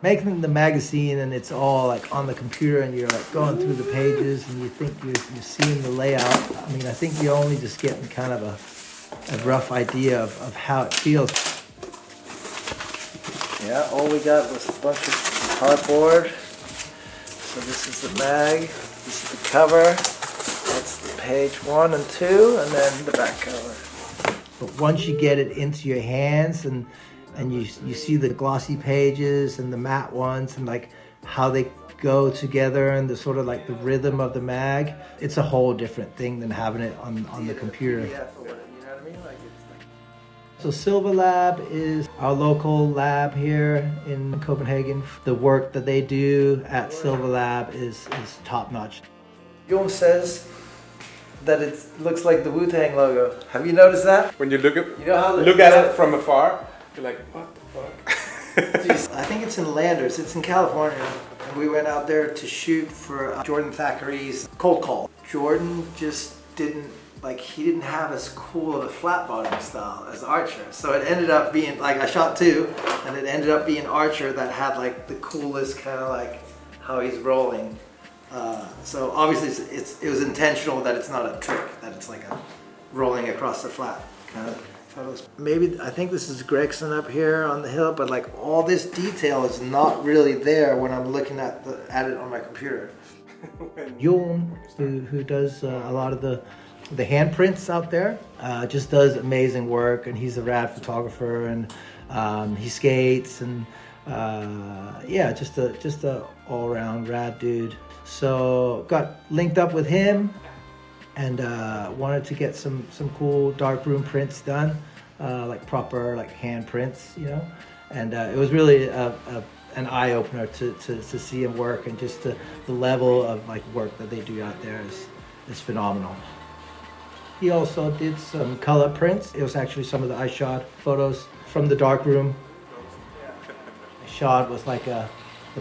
Making the magazine and it's all like on the computer and you're like going through the pages and you think you're seeing the layout. I mean, I think you're only just getting kind of a rough idea of how it feels. Yeah, all we got was a bunch of cardboard. So this is the mag, this is the cover, that's page 1 and 2, and then the back cover. But once you get it into your hands and you see the glossy pages and the matte ones and like how they go together and the sort of like the rhythm of the mag, it's a whole different thing than having it on the computer. So Silverlab is our local lab here in Copenhagen. The work that they do at Silverlab is top notch. Jon says that it looks like the Wu-Tang logo. Have you noticed that? When you look at it from afar, you're like, what the fuck? I think it's in Landers, it's in California. And we went out there to shoot for Jordan Thackeray's Cold Call. Jordan just he didn't have as cool of a flat bottom style as Archer. So it ended up being, like I shot 2, and it ended up being Archer that had like the coolest kind of like how he's rolling. So obviously it was intentional that it's not a trick, that it's like a rolling across the flat kind of photos. Maybe, I think this is Gregson up here on the hill, but like all this detail is not really there when I'm looking at it on my computer. Jon, who does a lot of the handprints out there, just does amazing work, and he's a rad photographer, and he skates, and yeah, just a all-around rad dude. So got linked up with him and wanted to get some cool darkroom prints done, like proper like hand prints, you know. And it was really an eye-opener to see him work, and just the level of like work that they do out there is phenomenal. He also did some color prints. It was actually some of the I shot photos from the darkroom. Shad was like the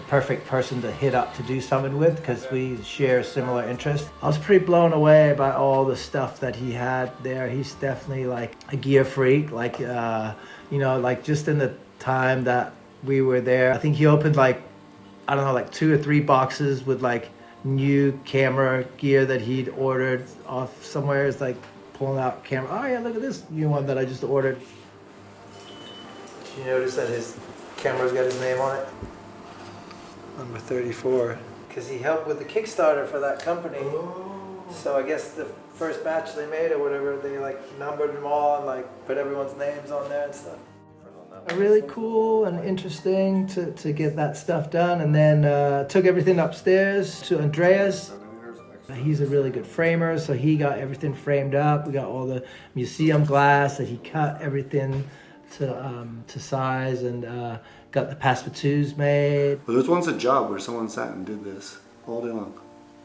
perfect person to hit up to do something with, because we share similar interests. I was pretty blown away by all the stuff that he had there. He's definitely like a gear freak, like you know, like just in the time that we were there, I think he opened like, I don't know, like 2 or 3 boxes with like new camera gear that he'd ordered off somewhere. It's like pulling out camera. Oh yeah, look at this new one that I just ordered. Did you notice that his camera's got his name on it? Number 34. Because he helped with the Kickstarter for that company. Oh. So I guess the first batch they made or whatever, they like numbered them all and like put everyone's names on there and stuff. Really cool and interesting to get that stuff done, and then took everything upstairs to Andreas. He's a really good framer, so he got everything framed up. We got all the museum glass that he cut everything to size, and got the passepartouts made. Well, this one's a job where someone sat and did this all day long.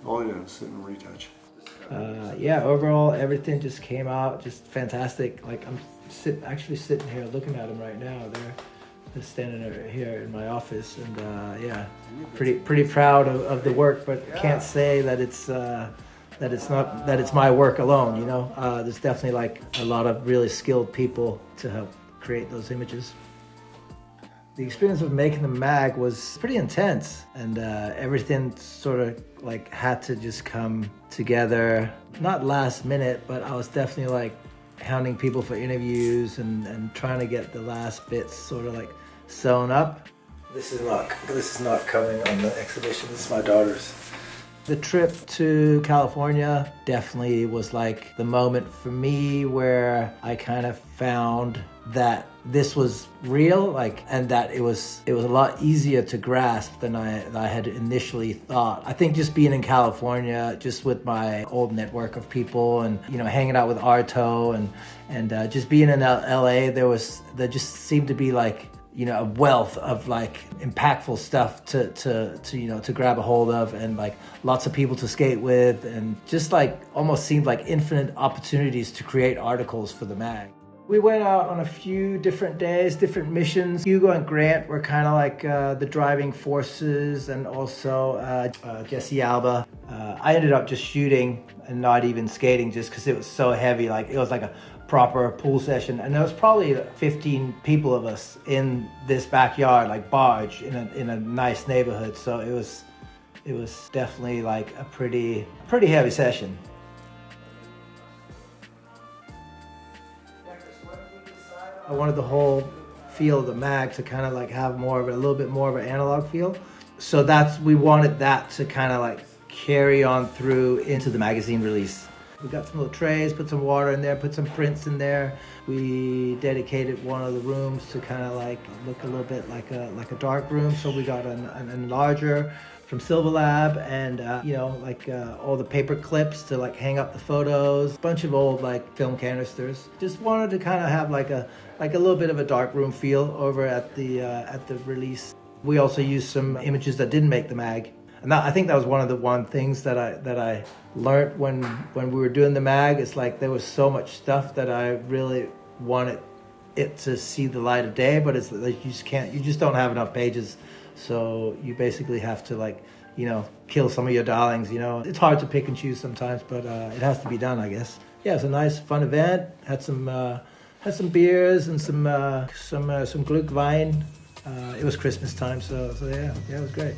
All you do is sit and retouch. Yeah, overall everything just came out just fantastic. Like I'm actually sitting here looking at them right now. They're standing here in my office, and yeah, pretty proud of the work, but can't say that it's my work alone. You know, there's definitely like a lot of really skilled people to help create those images. The experience of making the mag was pretty intense, and everything sort of like had to just come together. Not last minute, but I was definitely like hounding people for interviews and trying to get the last bits sort of like sewn up. This is not coming on the exhibition. This is my daughter's. The trip to California definitely was like the moment for me where I kind of found that this was real, like, and that it was a lot easier to grasp than I had initially thought. I think just being in California, just with my old network of people, and you know, hanging out with Arto and just being in LA, there just seemed to be like, you know, a wealth of like impactful stuff to grab a hold of, and like lots of people to skate with, and just like almost seemed like infinite opportunities to create articles for the mag. We went out on a few different days, different missions. Hugo and Grant were kind of like the driving forces, and also Jesse Alba. I ended up just shooting and not even skating, just because it was so heavy. Like it was like a proper pool session, and there was probably 15 people of us in this backyard, like barge, in a nice neighborhood. So it was definitely like a pretty heavy session. I wanted the whole feel of the mag to kind of like have a little bit more of an analog feel. So we wanted that to kind of like carry on through into the magazine release. We got some little trays, put some water in there, put some prints in there. We dedicated one of the rooms to kind of like look a little bit like a dark room. So we got an enlarger from Silverlab, and all the paper clips to like hang up the photos, a bunch of old like film canisters. Just wanted to kind of have like a little bit of a dark room feel over at the release. We also used some images that didn't make the mag, and I think that was one of the things that I learned when we were doing the mag. It's like there was so much stuff that I really wanted it to see the light of day, but it's like you just don't have enough pages. So you basically have to kill some of your darlings. It's hard to pick and choose sometimes, but it has to be done, I guess. Yeah, it's a nice, fun event. Had some beers and some Glühwein. It was Christmas time, so yeah, it was great.